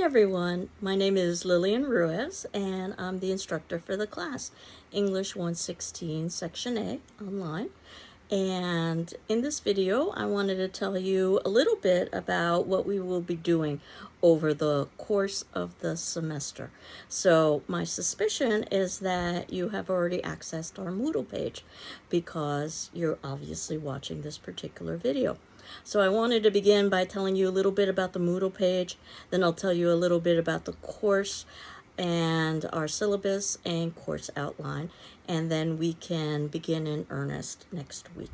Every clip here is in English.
everyone, my name is Lillian Ruiz and I'm the instructor for the class English 116 Section A online. And in this video I wanted to tell you a little bit about what we will be doing over the course of the semester. So my suspicion is that you have already accessed our Moodle page because you're obviously watching this particular video. So I wanted to begin by telling you a little bit about the Moodle page, then I'll tell you a little bit about the course and our syllabus and course outline, and then we can begin in earnest next week.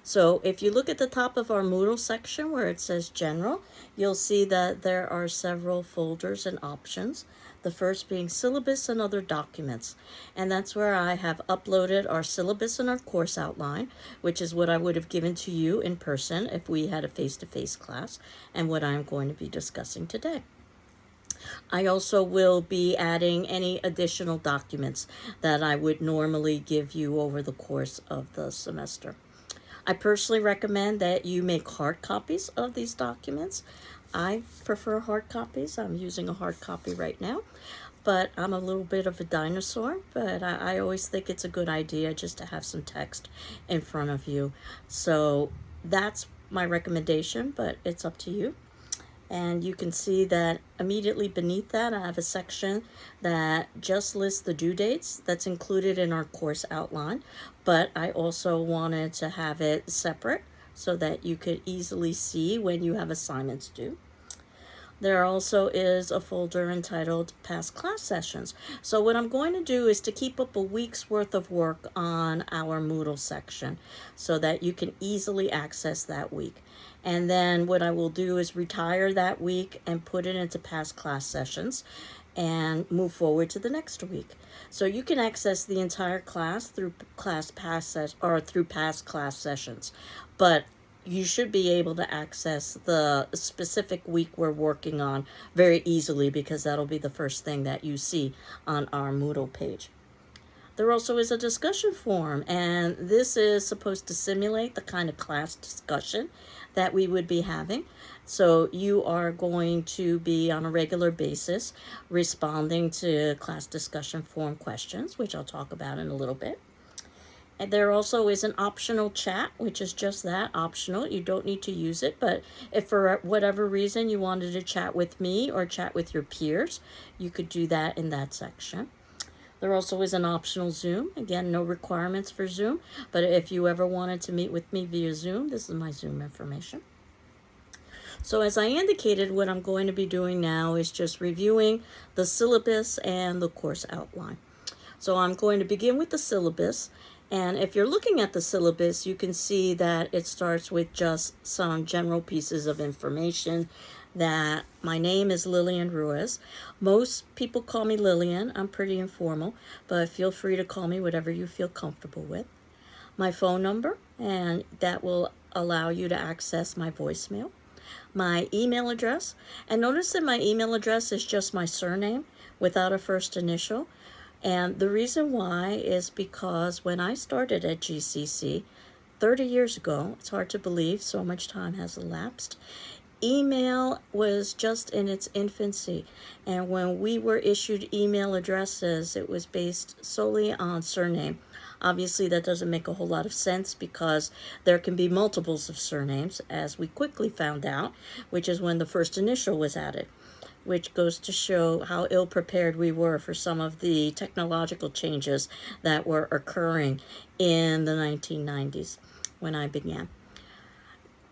So if you look at the top of our Moodle section where it says General, you'll see that there are several folders and options. The first being Syllabus and Other Documents. And that's where I have uploaded our syllabus and our course outline, which is what I would have given to you in person if we had a face-to-face class, and what I'm going to be discussing today. I also will be adding any additional documents that I would normally give you over the course of the semester. I personally recommend that you make hard copies of these documents. I prefer hard copies. I'm using a hard copy right now, but I'm a little bit of a dinosaur, but I always think it's a good idea just to have some text in front of you. So that's my recommendation, but it's up to you. And you can see that immediately beneath that, I have a section that just lists the due dates that's included in our course outline, but I also wanted to have it separate so that you could easily see when you have assignments due. There also is a folder entitled Past Class Sessions. So what I'm going to do is to keep up a week's worth of work on our Moodle section so that you can easily access that week. And then what I will do is retire that week and put it into Past Class Sessions and move forward to the next week. So you can access the entire class through Past Class Sessions. But you should be able to access the specific week we're working on very easily because that'll be the first thing that you see on our Moodle page. There also is a discussion forum, and this is supposed to simulate the kind of class discussion that we would be having. So you are going to be on a regular basis responding to class discussion forum questions, which I'll talk about in a little bit. And there also is an optional chat, which is just that, optional. You don't need to use it, but if for whatever reason you wanted to chat with me or chat with your peers, you could do that in that section. There also is an optional Zoom. Again, no requirements for Zoom, but if you ever wanted to meet with me via Zoom, this is my Zoom information. So as I indicated, what I'm going to be doing now is just reviewing the syllabus and the course outline. So I'm going to begin with the syllabus. And if you're looking at the syllabus, you can see that it starts with just some general pieces of information that my name is Lillian Ruiz. Most people call me Lillian. I'm pretty informal, but feel free to call me whatever you feel comfortable with. My phone number, and that will allow you to access my voicemail. My email address, and notice that my email address is just my surname without a first initial. And the reason why is because when I started at GCC 30 years ago, it's hard to believe so much time has elapsed, email was just in its infancy. And when we were issued email addresses, it was based solely on surname. Obviously, that doesn't make a whole lot of sense because there can be multiples of surnames, as we quickly found out, which is when the first initial was added, which goes to show how ill-prepared we were for some of the technological changes that were occurring in the 1990s when I began.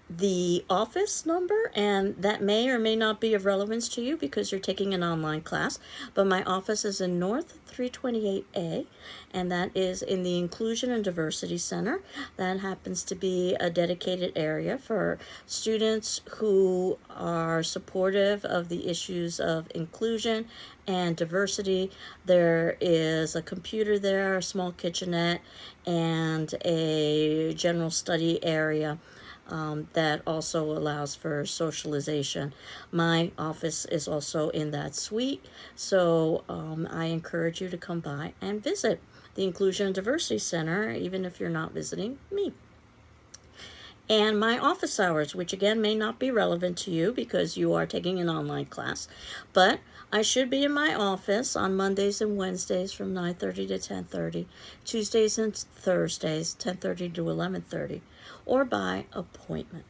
The office number, and that may or may not be of relevance to you because you're taking an online class, but my office is in North 328A, and that is in the Inclusion and Diversity Center. That happens to be a dedicated area for students who are supportive of the issues of inclusion and diversity. There is a computer there, a small kitchenette, and a general study area that also allows for socialization. My office is also in that suite, so I encourage you to come by and visit the Inclusion and Diversity Center, even if you're not visiting me. and my office hours, which again may not be relevant to you because you are taking an online class, but I should be in my office on Mondays and Wednesdays from 9:30 to 10:30, Tuesdays and Thursdays 10:30 to 11:30, or by appointment.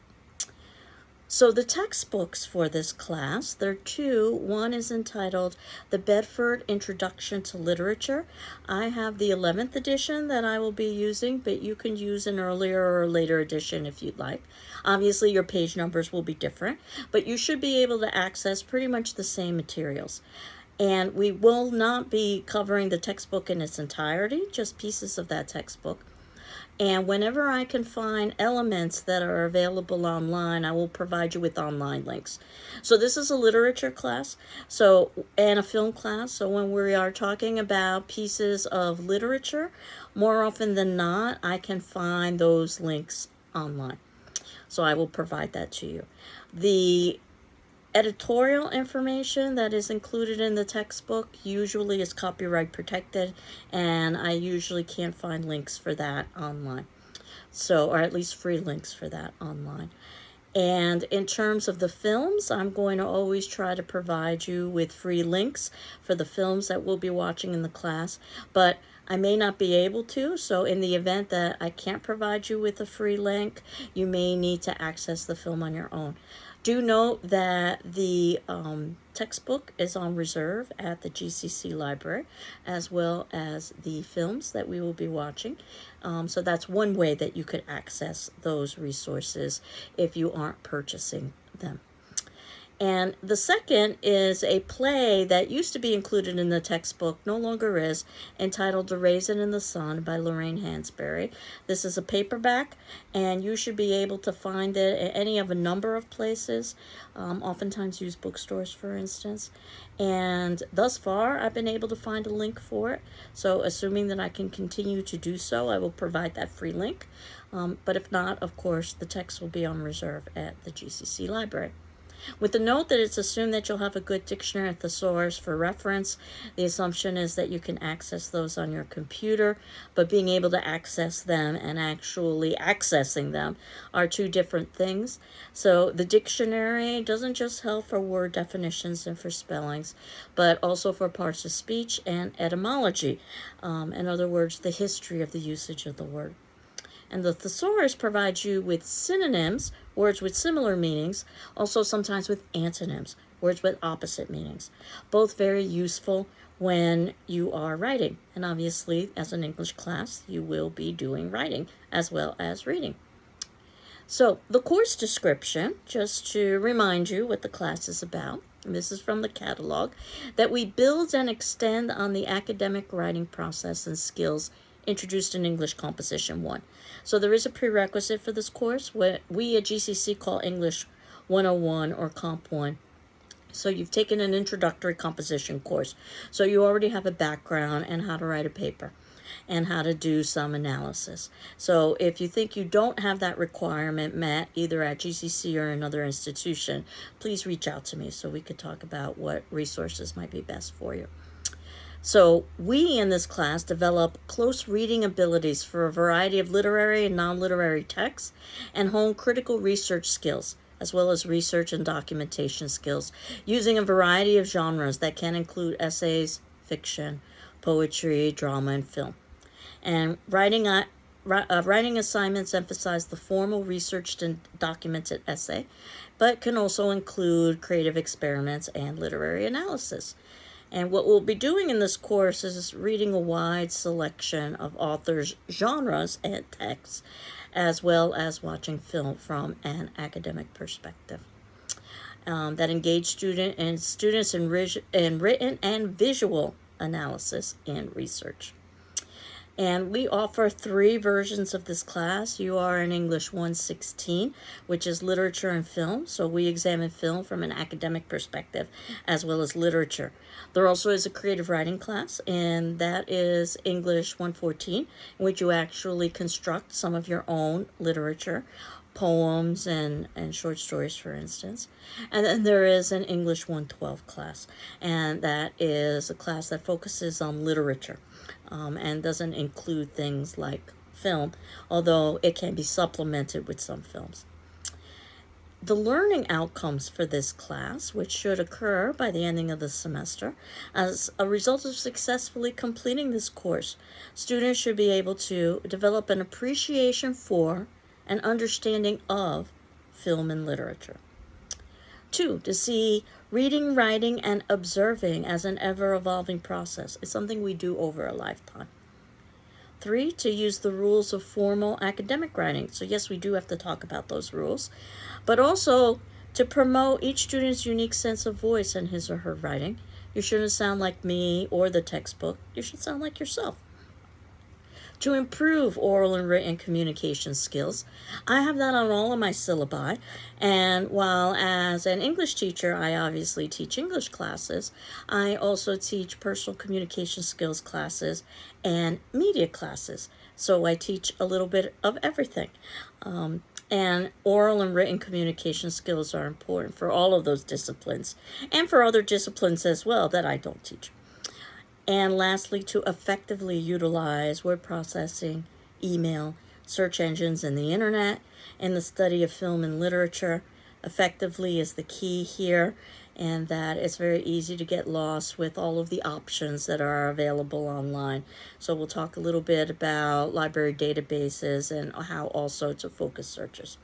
So the textbooks for this class, there are two. One is entitled The Bedford Introduction to Literature. I have the 11th edition that I will be using, but you can use an earlier or later edition if you'd like. Obviously, your page numbers will be different, but you should be able to access pretty much the same materials. And we will not be covering the textbook in its entirety, just pieces of that textbook. And whenever I can find elements that are available online, I will provide you with online links. So this is a literature class, and a film class. So when we are talking about pieces of literature, more often than not, I can find those links online. So I will provide that to you. The editorial information that is included in the textbook usually is copyright protected, and I usually can't find links for that online. So, or at least free links for that online. And in terms of the films, I'm going to always try to provide you with free links for the films that we'll be watching in the class, but I may not be able to, so in the event that I can't provide you with a free link, you may need to access the film on your own. Do note that the textbook is on reserve at the GCC library, as well as the films that we will be watching. So that's one way that you could access those resources if you aren't purchasing them. And the second is a play that used to be included in the textbook, no longer is, entitled The Raisin in the Sun by Lorraine Hansberry. This is a paperback, and you should be able to find it at any of a number of places, oftentimes used bookstores, for instance. And thus far, I've been able to find a link for it. So assuming that I can continue to do so, I will provide that free link. But if not, of course, the text will be on reserve at the GCC library. With the note that it's assumed that you'll have a good dictionary and thesaurus for reference. The assumption is that you can access those on your computer, but being able to access them and actually accessing them are two different things. So the dictionary doesn't just help for word definitions and for spellings, but also for parts of speech and etymology. In other words, the history of the usage of the word. And the thesaurus provides you with synonyms, words with similar meanings, also sometimes with antonyms, words with opposite meanings. Both very useful when you are writing. And obviously, as an English class, you will be doing writing as well as reading. So the course description, just to remind you what the class is about, and this is from the catalog, that we build and extend on the academic writing process and skills introduced in English Composition 1. So there is a prerequisite for this course, what we at GCC call English 101 or Comp 1. So you've taken an introductory composition course. So you already have a background in how to write a paper and how to do some analysis. So if you think you don't have that requirement met either at GCC or another institution, please reach out to me so we could talk about what resources might be best for you. So we in this class develop close reading abilities for a variety of literary and non-literary texts and hone critical research skills, as well as research and documentation skills, using a variety of genres that can include essays, fiction, poetry, drama, and film. And writing assignments emphasize the formal researched and documented essay, but can also include creative experiments and literary analysis. And what we'll be doing in this course is reading a wide selection of authors' genres and texts, as well as watching film from an academic perspective that engage students in written and visual analysis and research. And we offer 3 versions of this class. You are in English 116, which is literature and film. So we examine film from an academic perspective as well as literature. There also is a creative writing class, and that is English 114, in which you actually construct some of your own literature, poems and short stories, for instance. And then there is an English 112 class, and that is a class that focuses on literature and doesn't include things like film, although it can be supplemented with some films. The learning outcomes for this class, which should occur by the ending of the semester, as a result of successfully completing this course, students should be able to develop an appreciation for and understanding of film and literature. 2, to see reading, writing, and observing as an ever-evolving process. It's something we do over a lifetime. 3, to use the rules of formal academic writing. So yes, we do have to talk about those rules, but also to promote each student's unique sense of voice in his or her writing. You shouldn't sound like me or the textbook. You should sound like yourself. To improve oral and written communication skills, I have that on all of my syllabi, and while as an English teacher I obviously teach English classes, I also teach personal communication skills classes and media classes, so I teach a little bit of everything. And oral and written communication skills are important for all of those disciplines, and for other disciplines as well that I don't teach. And lastly, to effectively utilize word processing, email, search engines, and the internet in the study of film and literature. Effectively is the key here, and that it's very easy to get lost with all of the options that are available online. So we'll talk a little bit about library databases and how also to focus searches.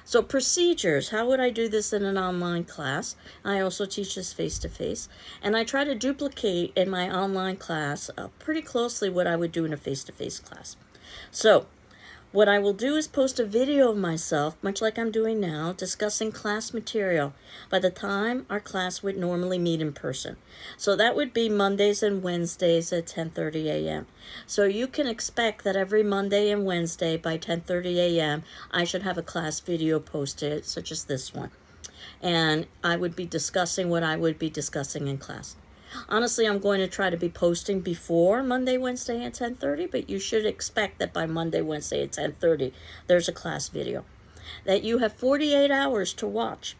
So procedures, how would I do this in an online class? I also teach this face-to-face, and I try to duplicate in my online class pretty closely what I would do in a face-to-face class. So what I will do is post a video of myself, much like I'm doing now, discussing class material by the time our class would normally meet in person. So that would be Mondays and Wednesdays at 10:30 a.m. So you can expect that every Monday and Wednesday by 10:30 a.m. I should have a class video posted, such as this one. And I would be discussing what I would be discussing in class. Honestly, I'm going to try to be posting before Monday, Wednesday at 10:30, but you should expect that by Monday, Wednesday at 10:30, there's a class video that you have 48 hours to watch.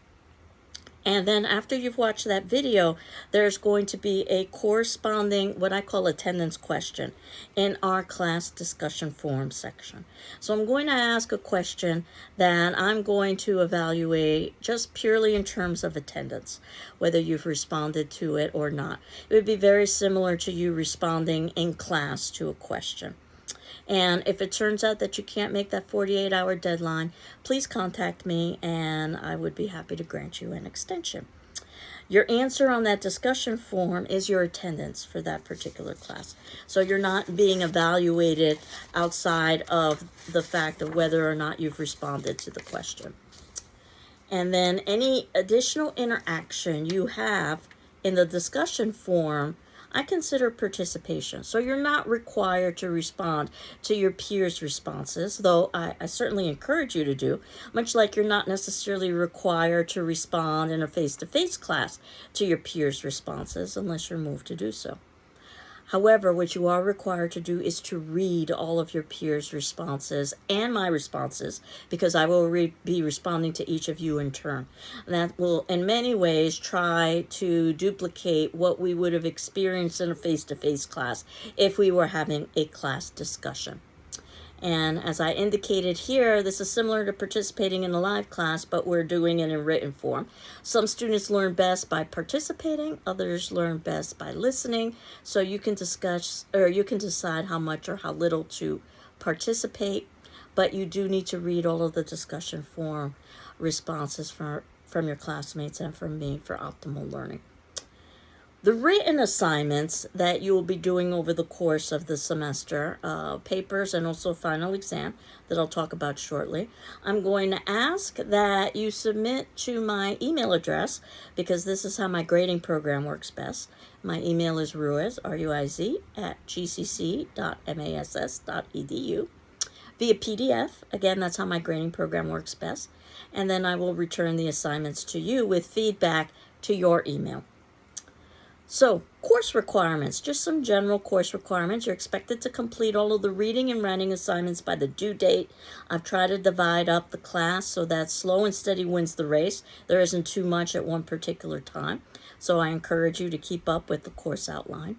And then after you've watched that video, there's going to be a corresponding, what I call attendance question in our class discussion forum section. So I'm going to ask a question that I'm going to evaluate just purely in terms of attendance, whether you've responded to it or not. It would be very similar to you responding in class to a question. And if it turns out that you can't make that 48-hour deadline, please contact me and I would be happy to grant you an extension. Your answer on that discussion form is your attendance for that particular class. So you're not being evaluated outside of the fact of whether or not you've responded to the question. And then any additional interaction you have in the discussion form, I consider participation. So you're not required to respond to your peers' responses, though I certainly encourage you to do, much like you're not necessarily required to respond in a face-to-face class to your peers' responses unless you're moved to do so. However, what you are required to do is to read all of your peers' responses and my responses, because I will be responding to each of you in turn. And that will, in many ways, try to duplicate what we would have experienced in a face-to-face class if we were having a class discussion. And as I indicated here, this is similar to participating in a live class, but we're doing it in written form. Some students learn best by participating, others learn best by listening. So you can discuss, or you can decide how much or how little to participate, but you do need to read all of the discussion forum responses from your classmates and from me for optimal learning. The written assignments that you will be doing over the course of the semester, papers and also final exam that I'll talk about shortly, I'm going to ask that you submit to my email address, because this is how my grading program works best. My email is ruiz, R-U-I-Z, @gcc.mass.edu via PDF. Again, that's how my grading program works best. And then I will return the assignments to you with feedback to your email. So, course requirements, just some general course requirements. You're expected to complete all of the reading and writing assignments by the due date. I've tried to divide up the class so that slow and steady wins the race. There isn't too much at one particular time. So I encourage you to keep up with the course outline.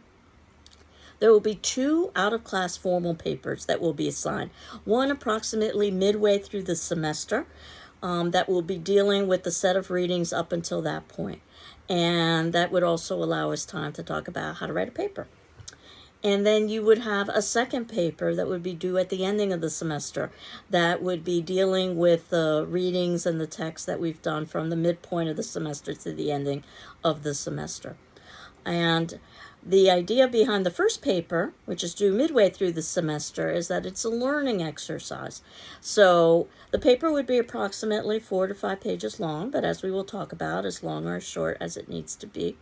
There will be 2 out-of-class formal papers that will be assigned. One approximately midway through the semester that will be dealing with the set of readings up until that point. And that would also allow us time to talk about how to write a paper. And then you would have a second paper that would be due at the ending of the semester that would be dealing with the readings and the text that we've done from the midpoint of the semester to the ending of the semester. And the idea behind the first paper, which is due midway through the semester, is that it's a learning exercise. So the paper would be approximately 4 to 5 pages long, but as we will talk about, as long or as short as it needs to be.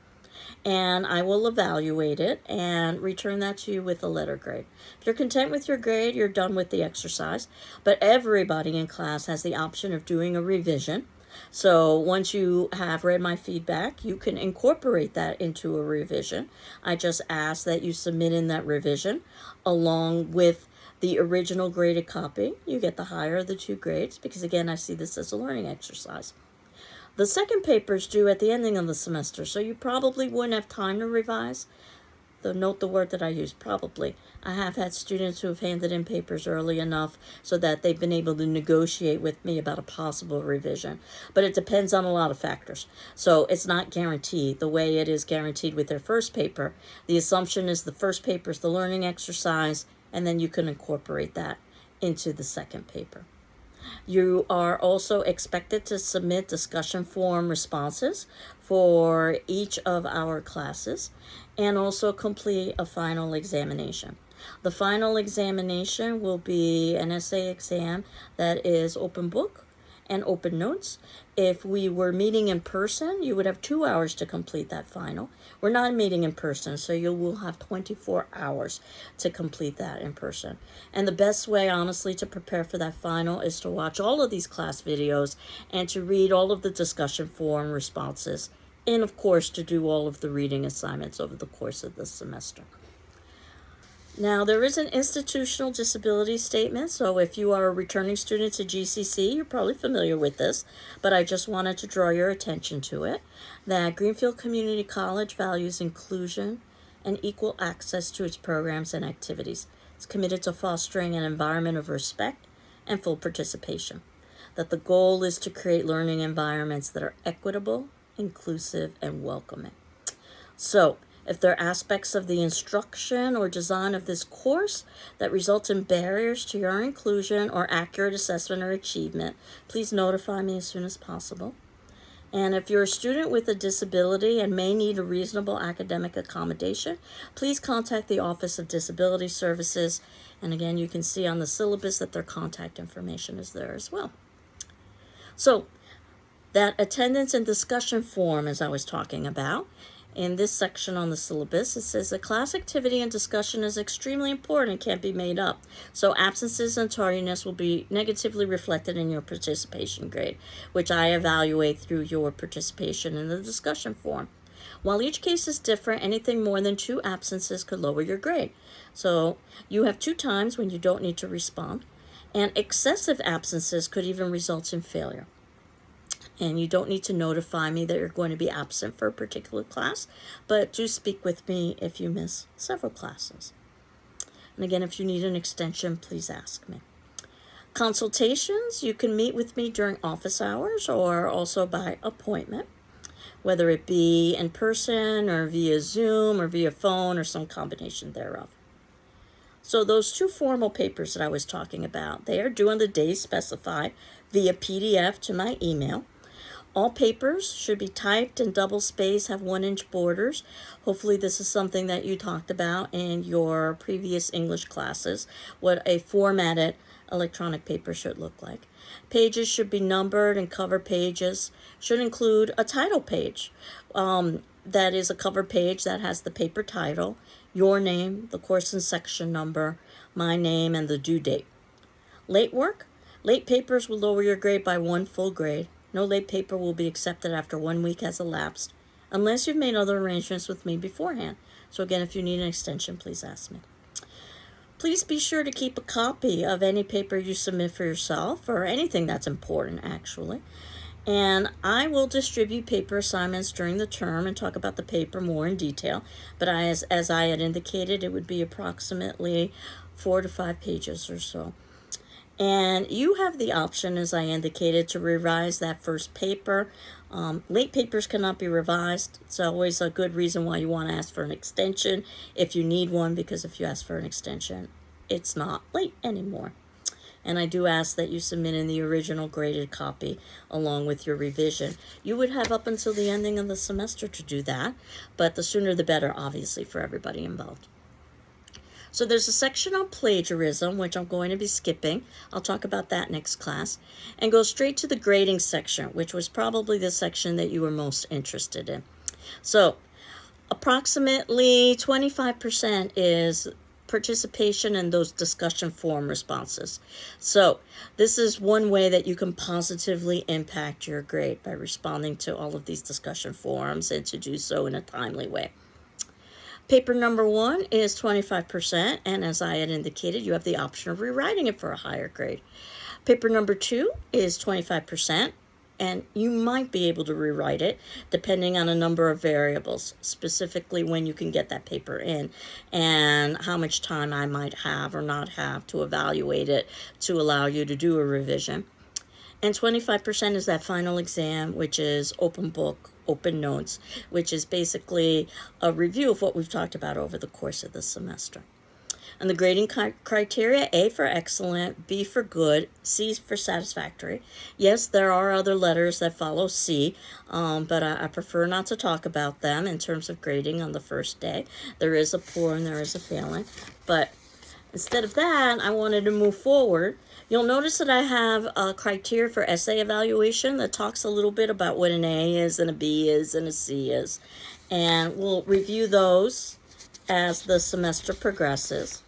And I will evaluate it and return that to you with a letter grade. If you're content with your grade, you're done with the exercise. But everybody in class has the option of doing a revision. So once you have read my feedback, you can incorporate that into a revision. I just ask that you submit in that revision along with the original graded copy. You get the higher of the 2 grades because, again, I see this as a learning exercise. The second paper is due at the ending of the semester, so you probably wouldn't have time to revise. Note the word that I use, probably. I have had students who have handed in papers early enough so that they've been able to negotiate with me about a possible revision. But it depends on a lot of factors. So it's not guaranteed the way it is guaranteed with their first paper. The assumption is the first paper is the learning exercise, and then you can incorporate that into the second paper. You are also expected to submit discussion forum responses for each of our classes and also complete a final examination. The final examination will be an essay exam that is open book and open notes. If we were meeting in person, you would have 2 hours to complete that final. We're not meeting in person, so you will have 24 hours to complete that in person. And the best way, honestly, to prepare for that final is to watch all of these class videos and to read all of the discussion forum responses, and of course to do all of the reading assignments over the course of the semester. Now, there is an institutional disability statement, so if you are a returning student to GCC, you're probably familiar with this, but I just wanted to draw your attention to it, that Greenfield Community College values inclusion and equal access to its programs and activities. It's committed to fostering an environment of respect and full participation, that the goal is to create learning environments that are equitable, inclusive, and welcoming. So, if there are aspects of the instruction or design of this course that result in barriers to your inclusion or accurate assessment or achievement, please notify me as soon as possible. And if you're a student with a disability and may need a reasonable academic accommodation, please contact the Office of Disability Services. And again, you can see on the syllabus that their contact information is there as well. So, that attendance and discussion form, as I was talking about, in this section on the syllabus, it says the class activity and discussion is extremely important and can't be made up. So absences and tardiness will be negatively reflected in your participation grade, which I evaluate through your participation in the discussion forum. While each case is different, anything more than 2 absences could lower your grade. So you have 2 times when you don't need to respond, and excessive absences could even result in failure. And you don't need to notify me that you're going to be absent for a particular class, but do speak with me if you miss several classes. And again, if you need an extension, please ask me. Consultations, you can meet with me during office hours or also by appointment, whether it be in person or via Zoom or via phone or some combination thereof. So those 2 formal papers that I was talking about, they are due on the days specified via PDF to my email. All papers should be typed and double-spaced, have 1-inch borders. Hopefully this is something that you talked about in your previous English classes, what a formatted electronic paper should look like. Pages should be numbered, and cover pages should include a title page. That is a cover page that has the paper title, your name, the course and section number, my name, and the due date. Late work. Late papers will lower your grade by 1 full grade. No late paper will be accepted after 1 week has elapsed, unless you've made other arrangements with me beforehand. So again, if you need an extension, please ask me. Please be sure to keep a copy of any paper you submit for yourself, or anything that's important, actually. And I will distribute paper assignments during the term and talk about the paper more in detail. But as I had indicated, it would be approximately 4 to 5 pages or so. And you have the option, as I indicated, to revise that first paper. Late papers cannot be revised. It's always a good reason why you want to ask for an extension if you need one, because if you ask for an extension, it's not late anymore. And I do ask that you submit in the original graded copy along with your revision. You would have up until the ending of the semester to do that, but the sooner the better, obviously, for everybody involved. So there's a section on plagiarism, which I'm going to be skipping. I'll talk about that next class. And go straight to the grading section, which was probably the section that you were most interested in. So approximately 25% is participation in those discussion forum responses. So this is one way that you can positively impact your grade, by responding to all of these discussion forums and to do so in a timely way. Paper number 1 is 25%, and as I had indicated, you have the option of rewriting it for a higher grade. Paper number 2 is 25%, and you might be able to rewrite it depending on a number of variables, specifically when you can get that paper in and how much time I might have or not have to evaluate it to allow you to do a revision. And 25% is that final exam, which is open book, open notes, which is basically a review of what we've talked about over the course of the semester. And the grading criteria: A for excellent, B for good, C for satisfactory. Yes, there are other letters that follow C, but I prefer not to talk about them in terms of grading on the first day. There is a poor and there is a failing. But instead of that, I wanted to move forward. You'll notice that I have a criteria for essay evaluation that talks a little bit about what an A is and a B is and a C is. And we'll review those as the semester progresses.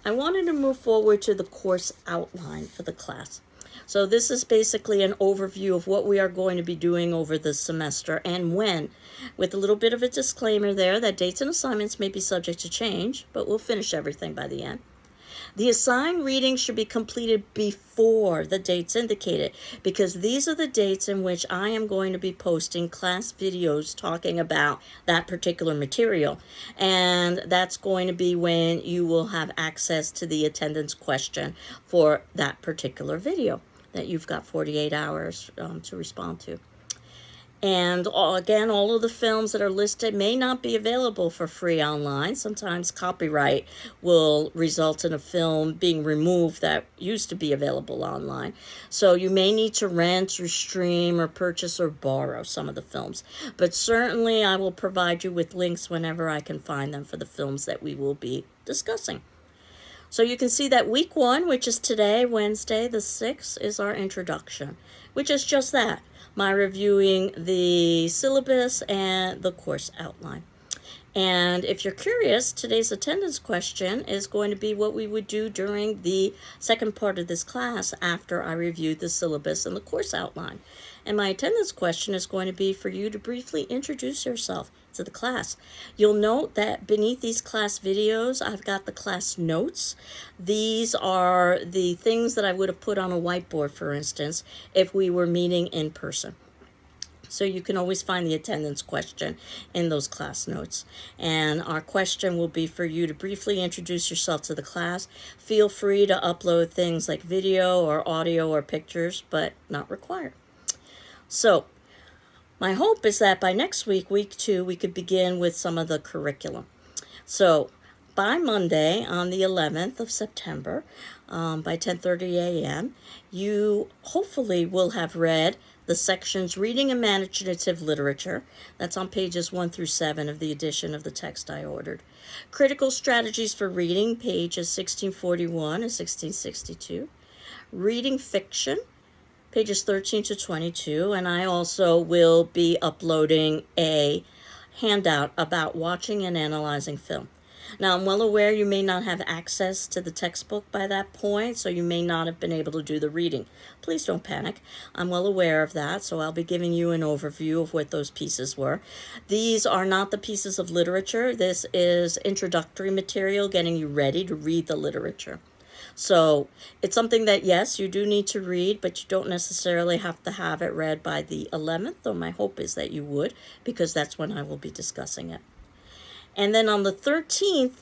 I wanted to move forward to the course outline for the class. So this is basically an overview of what we are going to be doing over the semester and when, with a little bit of a disclaimer there that dates and assignments may be subject to change, but we'll finish everything by the end. The assigned readings should be completed before the dates indicated, because these are the dates in which I am going to be posting class videos talking about that particular material. And that's going to be when you will have access to the attendance question for that particular video that you've got 48 hours to respond to. And again, all of the films that are listed may not be available for free online. Sometimes copyright will result in a film being removed that used to be available online. So you may need to rent or stream or purchase or borrow some of the films. But certainly I will provide you with links whenever I can find them for the films that we will be discussing. So you can see that week 1, which is today, Wednesday the 6th, is our introduction, which is just that. My reviewing the syllabus and the course outline. And if you're curious, today's attendance question is going to be what we would do during the second part of this class after I reviewed the syllabus and the course outline. And my attendance question is going to be for you to briefly introduce yourself to the class. You'll note that beneath these class videos, I've got the class notes. These are the things that I would have put on a whiteboard, for instance, if we were meeting in person. So you can always find the attendance question in those class notes. And our question will be for you to briefly introduce yourself to the class. Feel free to upload things like video or audio or pictures, but not required. So my hope is that by next week, week 2, we could begin with some of the curriculum. So by Monday, on the 11th of September, by 10:30 a.m., you hopefully will have read the sections Reading Imaginative Literature. That's on pages 1 through 7 of the edition of the text I ordered. Critical Strategies for Reading, pages 1641 and 1662. Reading Fiction, pages 13 to 22. And I also will be uploading a handout about watching and analyzing film. Now, I'm well aware you may not have access to the textbook by that point, so you may not have been able to do the reading. Please don't panic. I'm well aware of that, so I'll be giving you an overview of what those pieces were. These are not the pieces of literature. This is introductory material getting you ready to read the literature. So it's something that, yes, you do need to read, but you don't necessarily have to have it read by the 11th, though my hope is that you would, because that's when I will be discussing it. And then on the 13th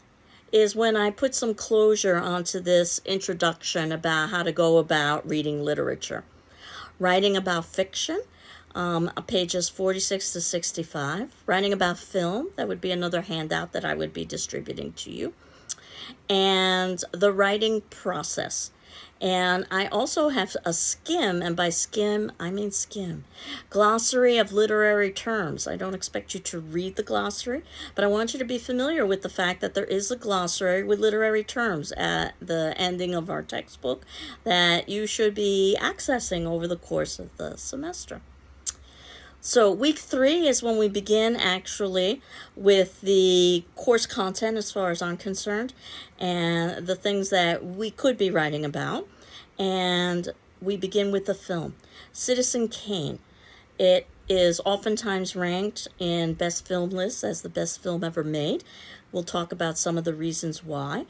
is when I put some closure onto this introduction about how to go about reading literature. Writing about fiction, pages 46 to 65. Writing about film, that would be another handout that I would be distributing to you. And the writing process. And I also have a skim, and by skim, I mean skim, glossary of literary terms. I don't expect you to read the glossary, but I want you to be familiar with the fact that there is a glossary with literary terms at the ending of our textbook that you should be accessing over the course of the semester. So week 3 is when we begin actually with the course content as far as I'm concerned and the things that we could be writing about. And we begin with the film, Citizen Kane. It is oftentimes ranked in best film lists as the best film ever made. We'll talk about some of the reasons why.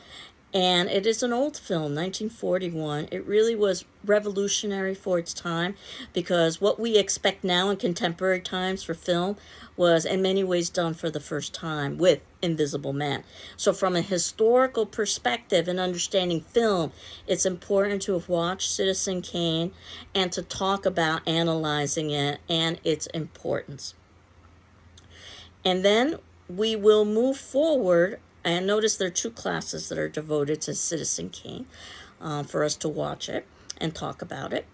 And it is an old film, 1941. It really was revolutionary for its time because what we expect now in contemporary times for film was in many ways done for the first time with Invisible Man. So from a historical perspective and understanding film, it's important to have watched Citizen Kane and to talk about analyzing it and its importance. And then we will move forward. And notice there are 2 classes that are devoted to Citizen Kane for us to watch it and talk about it.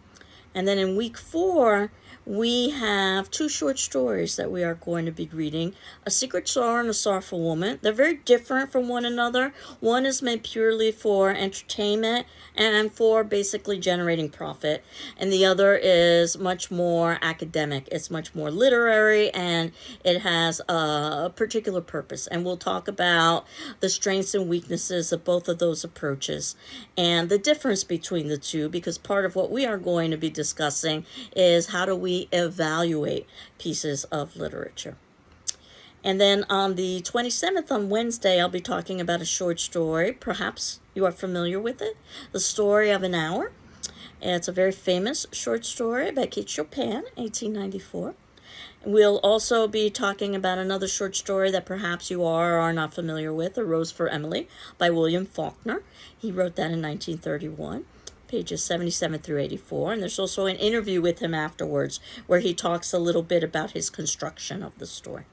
And then in week 4, we have 2 short stories that we are going to be reading, A Secret Sorrow and A Sorrowful Woman. They're very different from one another. One is made purely for entertainment and for basically generating profit. And the other is much more academic. It's much more literary and it has a particular purpose. And we'll talk about the strengths and weaknesses of both of those approaches and the difference between the two, because part of what we are going to be discussing is how do we evaluate pieces of literature. And then on the 27th, on Wednesday, I'll be talking about a short story. Perhaps you are familiar with it, The Story of an Hour. It's a very famous short story by Kate Chopin, 1894. We'll also be talking about another short story that perhaps you are or are not familiar with, A Rose for Emily by William Faulkner. He wrote that in 1931. Pages 77 through 84, and there's also an interview with him afterwards where he talks a little bit about his construction of the story.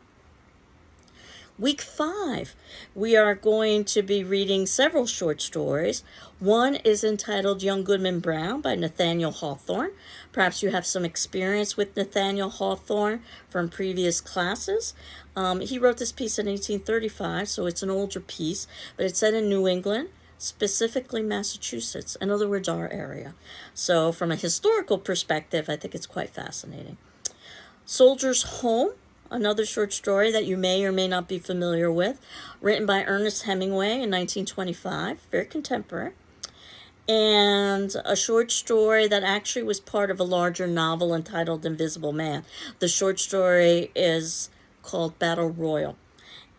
Week 5, we are going to be reading several short stories. One is entitled Young Goodman Brown by Nathaniel Hawthorne. Perhaps you have some experience with Nathaniel Hawthorne from previous classes. He wrote this piece in 1835, so it's an older piece, but it's set in New England, specifically Massachusetts, in other words, our area. So from a historical perspective, I think it's quite fascinating. Soldier's Home, another short story that you may or may not be familiar with, written by Ernest Hemingway in 1925, very contemporary. And a short story that actually was part of a larger novel entitled Invisible Man. The short story is called Battle Royal.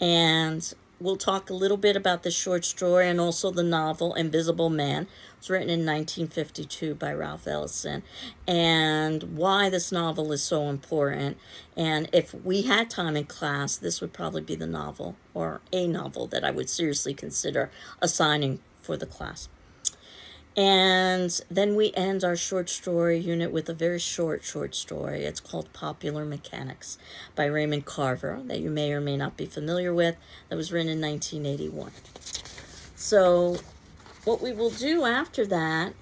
And we'll talk a little bit about the short story and also the novel Invisible Man. It's written in 1952 by Ralph Ellison, and why this novel is so important. And if we had time in class, this would probably be the novel or a novel that I would seriously consider assigning for the class. And then we end our short story unit with a very short story. It's called Popular Mechanics by Raymond Carver, that you may or may not be familiar with, that was written in 1981. So what we will do after that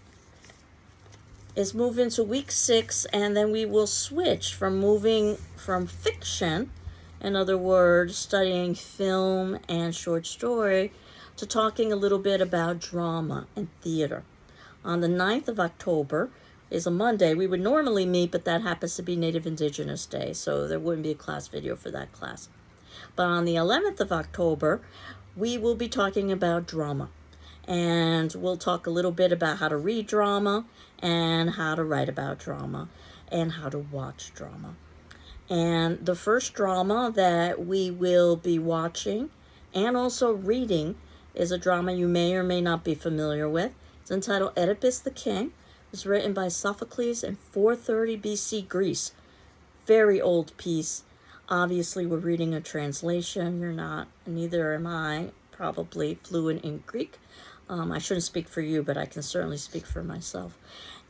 is move into week 6, and then we will switch from moving from fiction, in other words, studying film and short story, to talking a little bit about drama and theater. On the 9th of October is a Monday. We would normally meet, but that happens to be Native Indigenous Day, so there wouldn't be a class video for that class. But on the 11th of October, we will be talking about drama. And we'll talk a little bit about how to read drama and how to write about drama and how to watch drama. And the first drama that we will be watching and also reading is a drama you may or may not be familiar with. It's entitled Oedipus the King. It was written by Sophocles in 430 BC Greece. Very old piece. Obviously, we're reading a translation. You're not, neither am I, probably fluent in Greek. I shouldn't speak for you, but I can certainly speak for myself.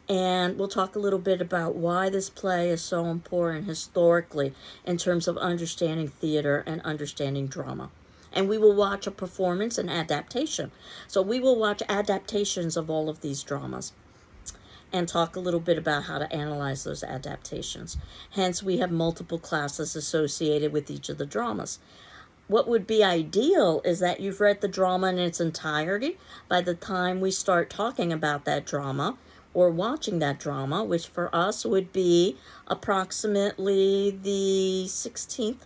And we'll talk a little bit about why this play is so important historically in terms of understanding theater and understanding drama. And we will watch a performance and adaptation. So we will watch adaptations of all of these dramas and talk a little bit about how to analyze those adaptations. Hence, we have multiple classes associated with each of the dramas. What would be ideal is that you've read the drama in its entirety by the time we start talking about that drama or watching that drama, which for us would be approximately the 16th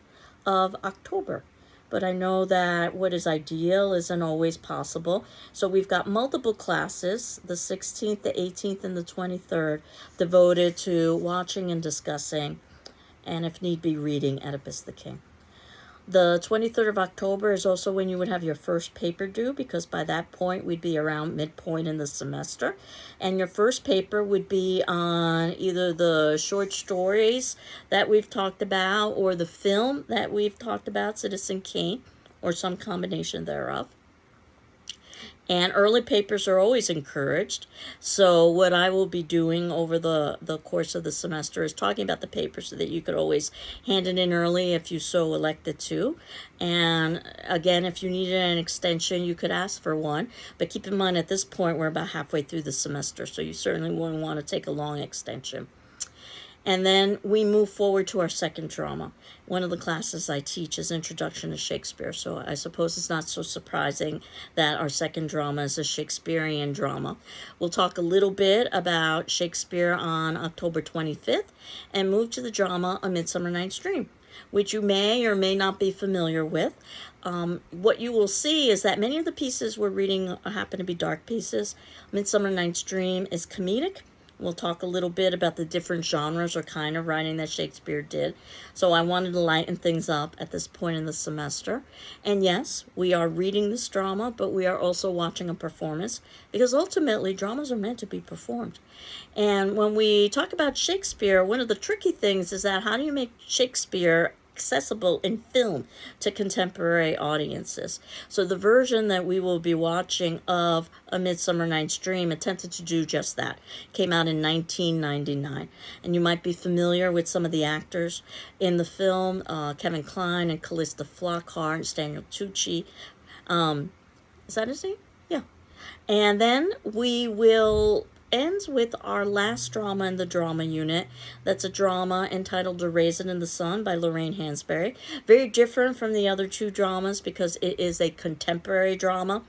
of October. But I know that what is ideal isn't always possible. So we've got multiple classes, the 16th, the 18th, and the 23rd, devoted to watching and discussing, and if need be, reading Oedipus the King. The 23rd of October is also when you would have your first paper due, because by that point we'd be around midpoint in the semester. And your first paper would be on either the short stories that we've talked about or the film that we've talked about, Citizen Kane, or some combination thereof. And early papers are always encouraged. So what I will be doing over the course of the semester is talking about the paper so that you could always hand it in early if you so elected to. And again, if you needed an extension, you could ask for one. But keep in mind, at this point, we're about halfway through the semester, so you certainly wouldn't want to take a long extension. And then we move forward to our second drama. One of the classes I teach is Introduction to Shakespeare, so I suppose it's not so surprising that our second drama is a Shakespearean drama. We'll talk a little bit about Shakespeare on October 25th and move to the drama A Midsummer Night's Dream, which you may or may not be familiar with. What you will see is that many of the pieces we're reading happen to be dark pieces. Midsummer Night's Dream is comedic. We'll talk a little bit about the different genres or kind of writing that Shakespeare did. So I wanted to lighten things up at this point in the semester. And yes, we are reading this drama, but we are also watching a performance, because ultimately dramas are meant to be performed. And when we talk about Shakespeare, one of the tricky things is that how do you make Shakespeare accessible in film to contemporary audiences? So the version that we will be watching of A Midsummer Night's Dream attempted to do just that. It came out in 1999, and you might be familiar with some of the actors in the film, Kevin Kline and Callista Flockhart and Stanley Tucci. Is that his name? Yeah. And then we will ends with our last drama in the drama unit. That's a drama entitled A Raisin in the Sun by Lorraine Hansberry. Very different from the other two dramas because it is a contemporary drama,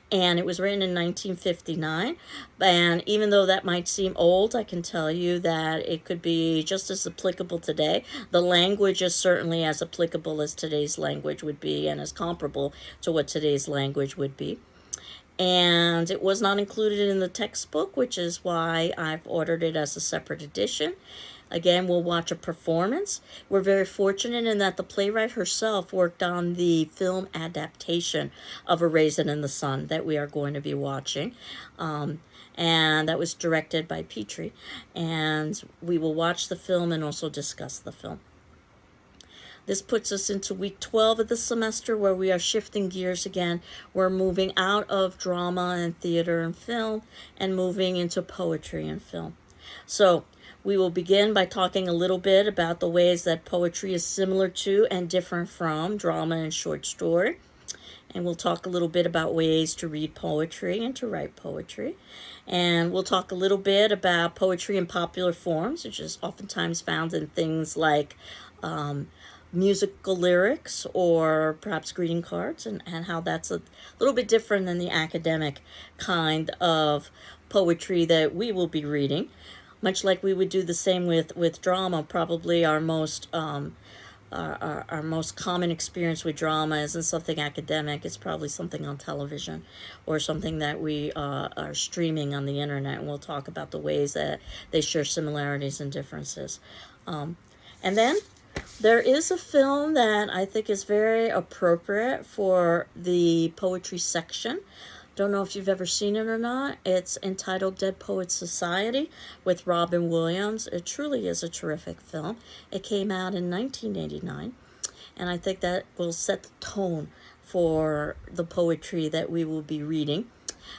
and it was written in 1959. And even though that might seem old, I can tell you that it could be just as applicable today. The language is certainly as applicable as today's language would be, and as comparable to what today's language would be. And it was not included in the textbook, which is why I've ordered it as a separate edition. Again, we'll watch a performance. We're very fortunate in that the playwright herself worked on the film adaptation of A Raisin in the Sun that we are going to be watching. And that was directed by Petrie. And we will watch the film and also discuss the film. This puts us into week 12 of the semester, where we are shifting gears again. We're moving out of drama and theater and film and moving into poetry and film. So we will begin by talking a little bit about the ways that poetry is similar to and different from drama and short story. And we'll talk a little bit about ways to read poetry and to write poetry. And we'll talk a little bit about poetry in popular forms, which is oftentimes found in things like musical lyrics or perhaps greeting cards, and how that's a little bit different than the academic kind of poetry that we will be reading. Much like we would do the same with drama, probably our most common experience with drama isn't something academic. It's probably something on television or something that we are streaming on the internet, and we'll talk about the ways that they share similarities and differences. And then there is a film that I think is very appropriate for the poetry section, Don't know if you've ever seen it or not. It's entitled Dead Poets Society with Robin Williams. It truly is a terrific film. It came out in 1989, and I think that will set the tone for the poetry that we will be reading.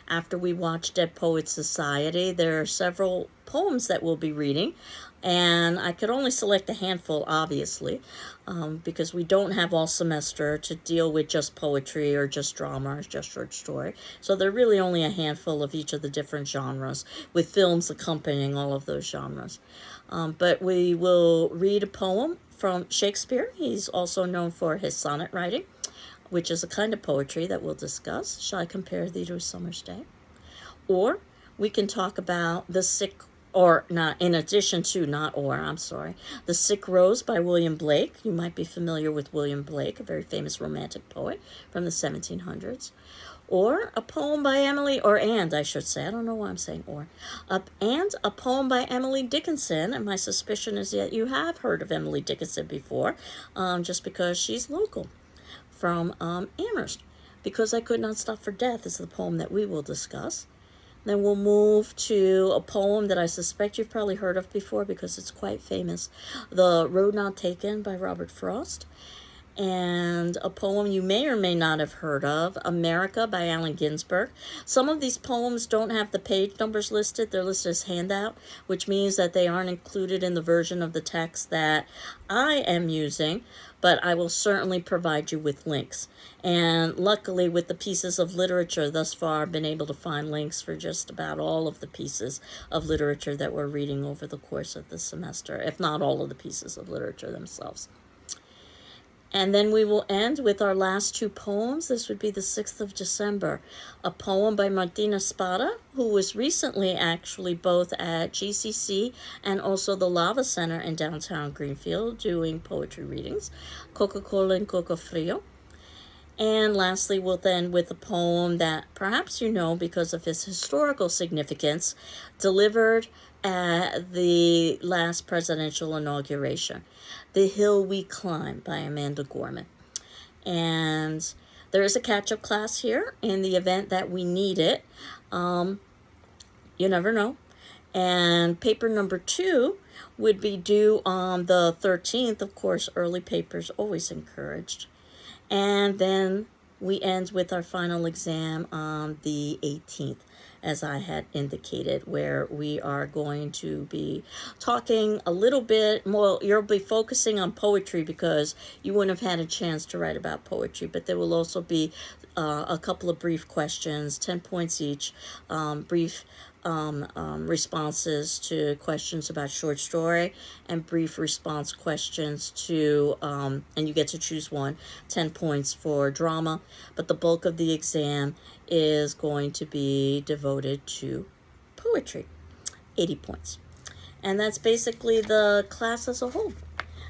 After we watch Dead Poets Society, there are several poems that we'll be reading, and I could only select a handful, obviously, because we don't have all semester to deal with just poetry or just drama or just short story. So there are really only a handful of each of the different genres, with films accompanying all of those genres. But we will read a poem from Shakespeare. He's also known for his sonnet writing, which is a kind of poetry that we'll discuss. Shall I compare thee to a summer's day? Or we can talk about The Sick, or not, in addition to, not or, I'm sorry, The Sick Rose by William Blake. You might be familiar with William Blake, a very famous romantic poet from the 1700s. Or a poem by Emily, or and I should say, I don't know why I'm saying or, and a poem by Emily Dickinson, and my suspicion is that you have heard of Emily Dickinson before, just because she's local, from Amherst. Because I Could Not Stop for Death is the poem that we will discuss. Then we'll move to a poem that I suspect you've probably heard of before because it's quite famous, The Road Not Taken by Robert Frost. And a poem you may or may not have heard of, America by Allen Ginsberg. Some of these poems don't have the page numbers listed. They're listed as handout, which means that they aren't included in the version of the text that I am using, but I will certainly provide you with links. And luckily, with the pieces of literature thus far, I've been able to find links for just about all of the pieces of literature that we're reading over the course of the semester, if not all of the pieces of literature themselves. And then we will end with our last two poems. This would be the 6th of December, a poem by Martina Spada, who was recently actually both at GCC and also the Lava Center in downtown Greenfield doing poetry readings, Coca-Cola and Coco Frio. And lastly, we'll end with a poem that perhaps you know because of its historical significance, delivered at the last presidential inauguration, The Hill We Climb by Amanda Gorman. And there is a catch-up class here in the event that we need it. You never know. And paper number 2 would be due on the 13th. Of course, early papers always encouraged. And then we end with our final exam on the 18th, as I had indicated, where we are going to be talking a little bit more. You'll be focusing on poetry because you wouldn't have had a chance to write about poetry, but there will also be a couple of brief questions, 10 points each, brief responses to questions about short story, and brief response questions to, and you get to choose one, 10 points for drama, but the bulk of the exam is going to be devoted to poetry, 80 points. And that's basically the class as a whole.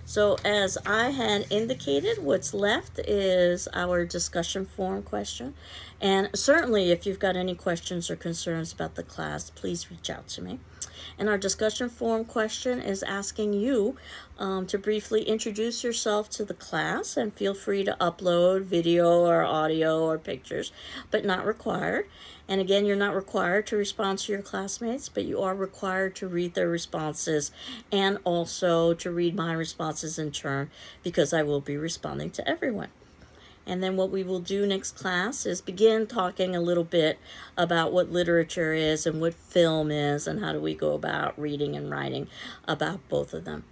So as I had indicated, what's left is our discussion forum question. And certainly if you've got any questions or concerns about the class, please reach out to me. And our discussion forum question is asking you to briefly introduce yourself to the class, and feel free to upload video or audio or pictures, but not required. And again, you're not required to respond to your classmates, but you are required to read their responses and also to read my responses in turn, because I will be responding to everyone. And then what we will do next class is begin talking a little bit about what literature is and what film is and how do we go about reading and writing about both of them.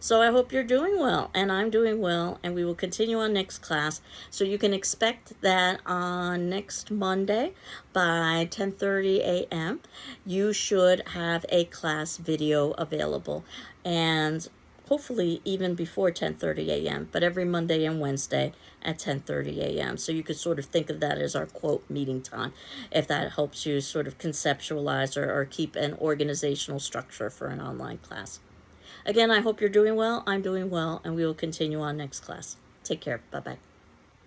So I hope you're doing well, and I'm doing well, and we will continue on next class. So you can expect that on next Monday by 10:30 a.m. you should have a class video available, and hopefully even before 10:30 a.m., but every Monday and Wednesday at 10:30 a.m. So you could sort of think of that as our quote meeting time, if that helps you sort of conceptualize or keep an organizational structure for an online class. Again, I hope you're doing well. I'm doing well, and we will continue on next class. Take care. Bye-bye.